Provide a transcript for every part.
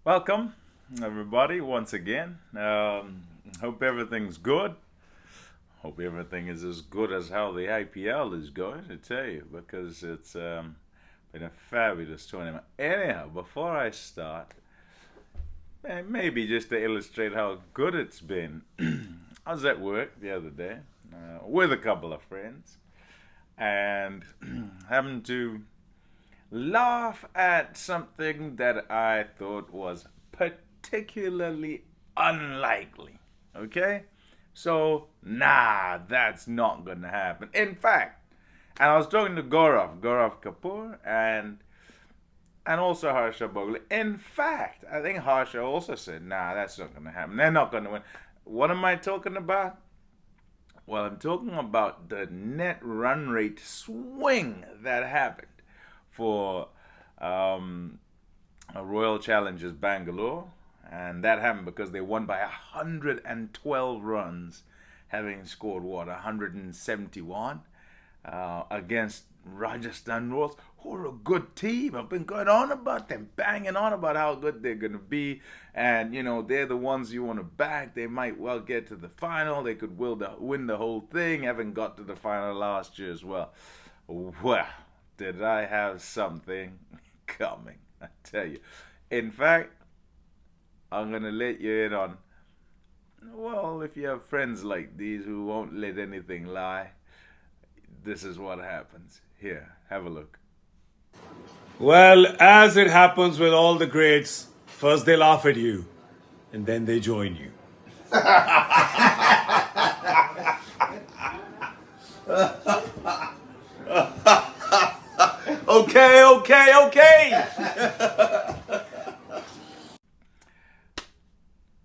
Welcome, everybody, once again. Hope everything's good. Hope everything is as good as how the IPL is going, I tell you, because it's been a fabulous tournament. Anyhow, before I start, maybe just to illustrate how good it's been, I was at work the other day with a couple of friends and having to laugh at something that I thought was particularly unlikely. Okay? So, that's not going to happen. In fact, and I was talking to Gaurav Kapoor, and also Harsha Bogle. In fact, I think Harsha also said, that's not going to happen. They're not going to win. What am I talking about? Well, I'm talking about the net run rate swing that happened for Royal Challengers Bangalore, and that happened because they won by 112 runs, having scored 171 against Rajasthan Royals, who are a good team. I've been going on about them, banging on about how good they're going to be, and they're the ones you want to back. They might well get to the final. They could win the whole thing, having got to the final last year as well. Well, did I have something coming, I tell you. In fact, I'm going to let you in on, well, if you have friends like these who won't let anything lie, this is what happens. Here, have a look. Well, as it happens with all the greats, first they laugh at you, and then they join you. Okay.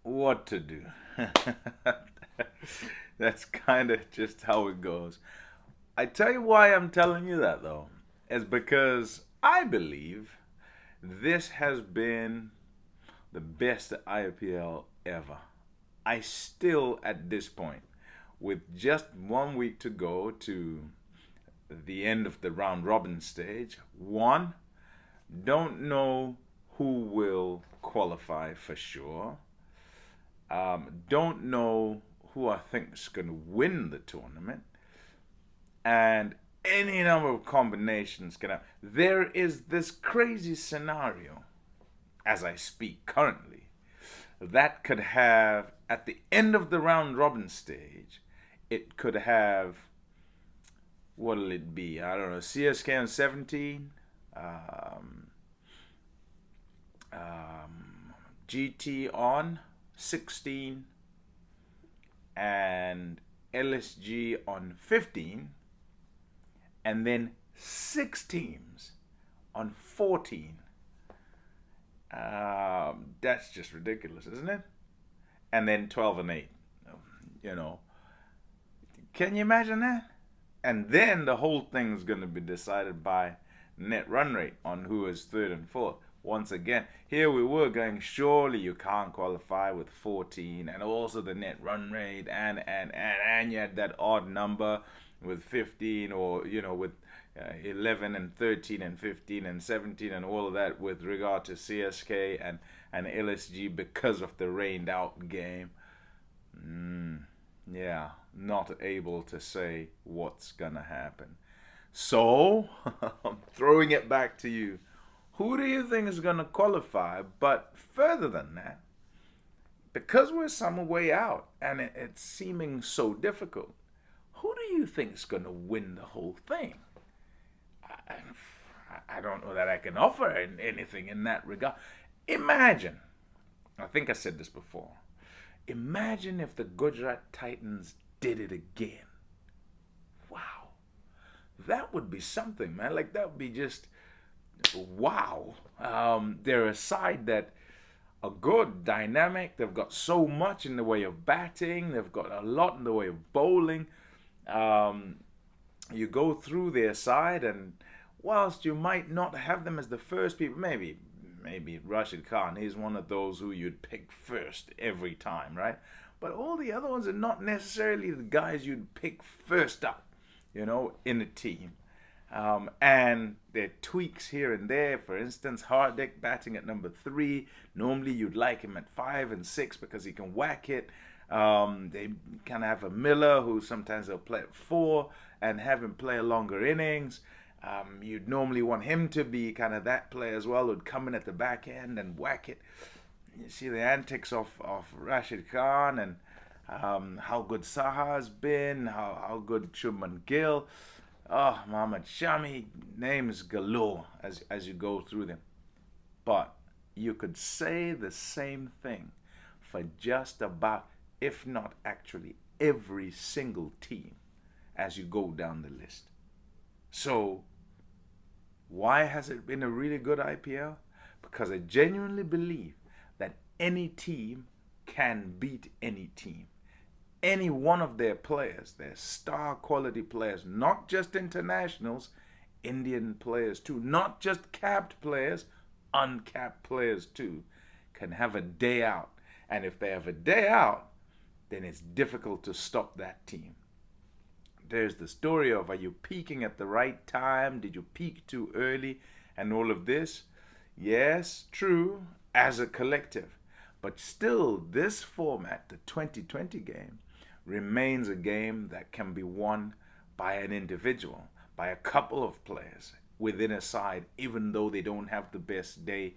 What to do? That's kind of just how it goes. I tell you why I'm telling you that, though, is because I believe this has been the best IPL ever. I still, at this point, with just 1 week to go to the end of the round robin stage, don't know who will qualify for sure. Don't know who I think is going to win the tournament. And any number of combinations can happen. There is this crazy scenario, as I speak currently, that could have, at the end of the round robin stage, it could have, what'll it be? I don't know, CSK on 17, GT on 16, and LSG on 15, and then 6 teams on 14. That's just ridiculous, isn't it? And then 12 and 8. Can you imagine that? And then the whole thing's going to be decided by net run rate on who is third and fourth. Once again, here we were going, surely you can't qualify with 14, and also the net run rate, and you had that odd number with 15, or with 11 and 13 and 15 and 17 and all of that with regard to CSK and LSG because of the rained out game. Yeah, not able to say what's gonna happen. So, I'm throwing it back to you. Who do you think is going to qualify? But further than that, because we're some way out and it's seeming so difficult, who do you think is going to win the whole thing? I don't know that I can offer anything in that regard. Imagine, I think I said this before, imagine if the Gujarat Titans did it again. Wow. That would be something, man. Like, that would be just wow. They're a side that are good, dynamic. They've got so much in the way of batting. They've got a lot in the way of bowling. You go through their side, and whilst you might not have them as the first people, maybe Rashid Khan, he's one of those who you'd pick first every time, right? But all the other ones are not necessarily the guys you'd pick first up, in a team. And there are tweaks here and there. For instance, Hardik batting at number 3. Normally you'd like him at 5 and 6 because he can whack it. They kind of have a Miller who sometimes they'll play at 4 and have him play a longer innings. You'd normally want him to be kind of that player as well, who'd come in at the back end and whack it. You see the antics of Rashid Khan and how good Saha's been, how good Shubman Gill. Oh, Mohammad Shami, names galore as you go through them. But you could say the same thing for just about, if not actually, every single team as you go down the list. So, why has it been a really good IPL? Because I genuinely believe that any team can beat any team. Any one of their players, their star quality players, not just internationals, Indian players too, not just capped players, uncapped players too, can have a day out. And if they have a day out, then it's difficult to stop that team. There's the story of, are you peaking at the right time? Did you peak too early? And all of this. Yes, true, as a collective. But still, this format, the 2020 game, remains a game that can be won by an individual, by a couple of players within a side, even though they don't have the best day,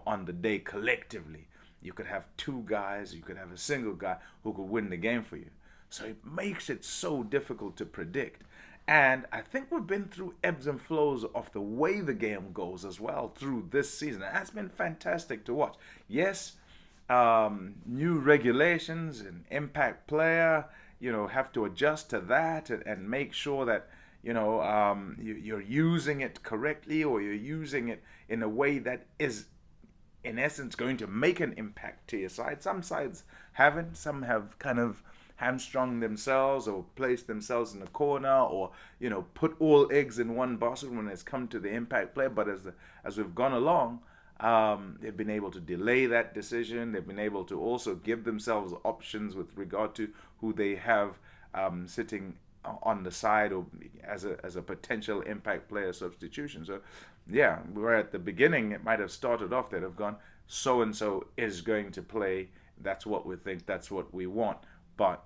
on the day collectively. You could have 2 guys, you could have a single guy who could win the game for you. So it makes it so difficult to predict. And I think we've been through ebbs and flows of the way the game goes as well through this season. And that's been fantastic to watch. Yes, new regulations and impact player, have to adjust to that and make sure that, you're using it correctly, or you're using it in a way that is, in essence, going to make an impact to your side. Some sides haven't. Some have kind of hamstrung themselves or placed themselves in a corner, or put all eggs in one basket when it's come to the impact player. But as we've gone along, they've been able to delay that decision. They've been able to also give themselves options with regard to who they have sitting on the side or as a potential impact player substitution. So yeah, where at the beginning it might have started off, they'd have gone, so and so is going to play, that's what we think, that's what we want. But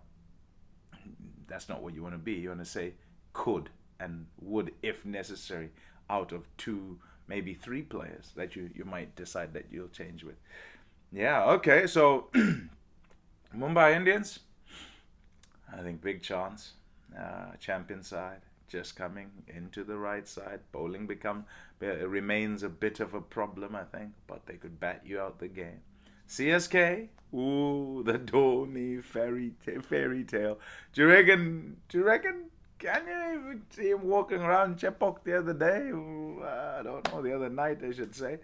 that's not what you want to be. You want to say could and would, if necessary, out of 2, maybe 3 players that you might decide that you'll change with. Yeah, okay, so Mumbai Indians, I think big chance. Champion side, just coming into the right side. Bowling remains a bit of a problem, I think, but they could bat you out the game. CSK, ooh, the Dhoni fairy tale. Do you reckon? Can you even see him walking around Chepauk the other day? Ooh, I don't know. The other night, I should say.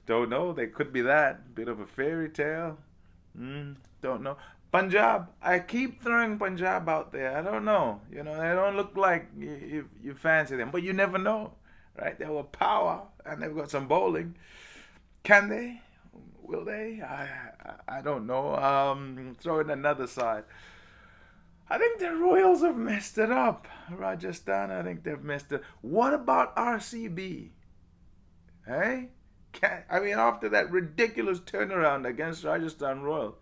Don't know. They could be that bit of a fairy tale. Don't know. Punjab, I keep throwing Punjab out there. I don't know. They don't look like you fancy them, but you never know, right? They have a power and they've got some bowling. Can they? Will they? I don't know. Throw in another side. I think the Royals have messed it up. Rajasthan, I think they've messed it. What about RCB? Hey? After that ridiculous turnaround against Rajasthan Royals,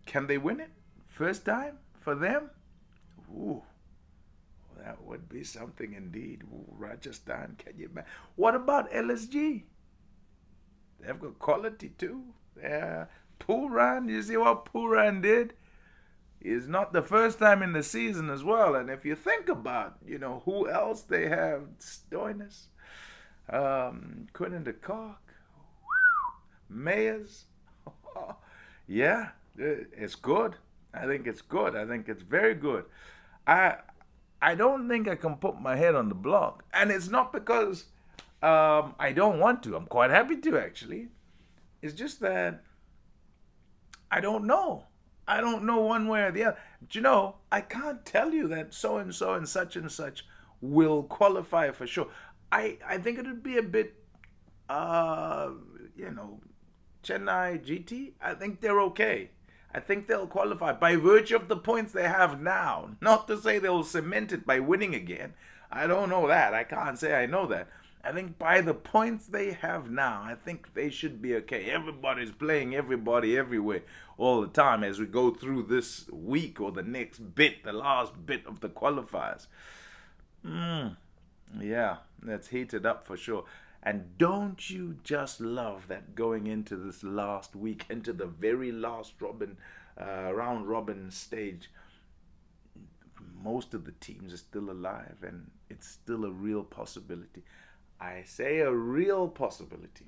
can they win it? First time for them? Ooh, that would be something indeed. Ooh, Rajasthan, can you imagine? What about LSG? They've got quality too. Pooran, you see what Pooran did? It's not the first time in the season as well. And if you think about, who else they have, Stoinis, Quinton de Kock, Mayers. Yeah, it's good. I think it's good. I think it's very good. I don't think I can put my head on the block. And it's not because I don't want to. I'm quite happy to, actually. It's just that I don't know. I don't know one way or the other. But I can't tell you that so-and-so and such will qualify for sure. I think it would be a bit, Chennai GT, I think they're okay. I think they'll qualify by virtue of the points they have now. Not to say they'll cement it by winning again. I don't know that. I can't say I know that. I think by the points they have now, I think they should be okay. Everybody's playing everybody everywhere all the time as we go through this week or the next bit, the last bit of the qualifiers. Yeah, that's heated up for sure. And don't you just love that going into this last week, into the very last round robin stage? Most of the teams are still alive, and it's still a real possibility. I say a real possibility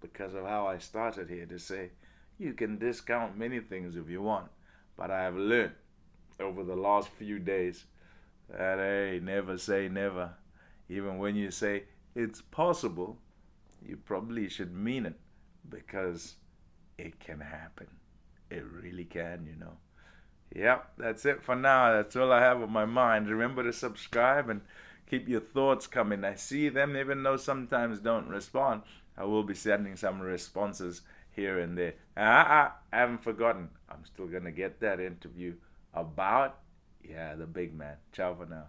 because of how I started here to say you can discount many things if you want, but I have learned over the last few days that hey, never say never. Even when you say it's possible, you probably should mean it because it can happen. It really can, you know. Yep, that's it for now. That's all I have on my mind. Remember to subscribe and keep your thoughts coming. I see them, even though sometimes don't respond. I will be sending some responses here and there. I haven't forgotten. I'm still going to get that interview about, yeah, the big man. Ciao for now.